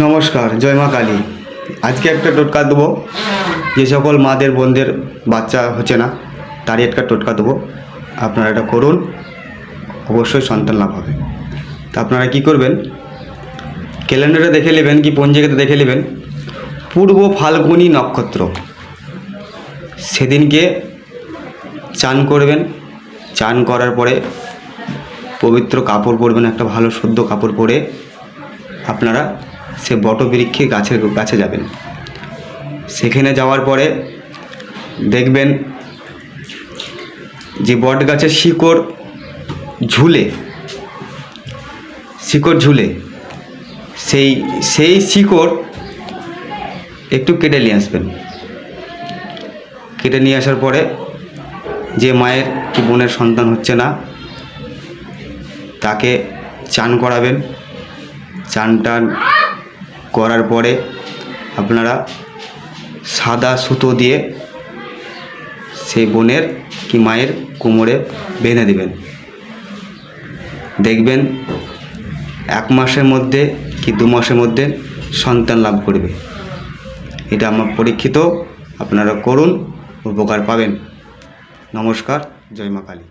নমস্কার, জয় মা কালী। আজকে একটা টোটকা দেবো। যে সকল মাদের বোনদের বাচ্চা হচ্ছে না তারই একটা টোটকা দেবো। আপনারা এটা করুন, অবশ্যই সন্তান লাভ হবে। তা আপনারা কি করবেন, ক্যালেন্ডারে দেখে নেবেন কি পঞ্জিকাতে দেখে নেবেন পূর্ব ফাল্গুনী নক্ষত্র, সেদিনকে চান করবেন। চান করার পরে পবিত্র কাপড় পরবেন, একটা ভালো শুদ্ধ কাপড় পরে আপনারা সে বটবৃক্ষে কাছে যাবেন। সেখানে যাওয়ার পরে দেখবেন যে বট গাছের শিকড় ঝুলে সেই শিকড় একটু কেটে নিয়ে আসবেন। কেটে নিয়ে আসার পরে যে মায়ের কি বোনের সন্তান হচ্ছে না তাকে চান করাবেন। চান টান করার পরে আপনারা সাদা সুতো দিয়ে সেই বোনের কি মায়ের কোমরে বেঁধে দেবেন। দেখবেন 1 মাসের মধ্যে কি 2 মাসের মধ্যে সন্তান লাভ করবে। এটা আমার পরীক্ষিত, আপনারা করুন, উপকার পাবেন। নমস্কার, জয় মা কালী।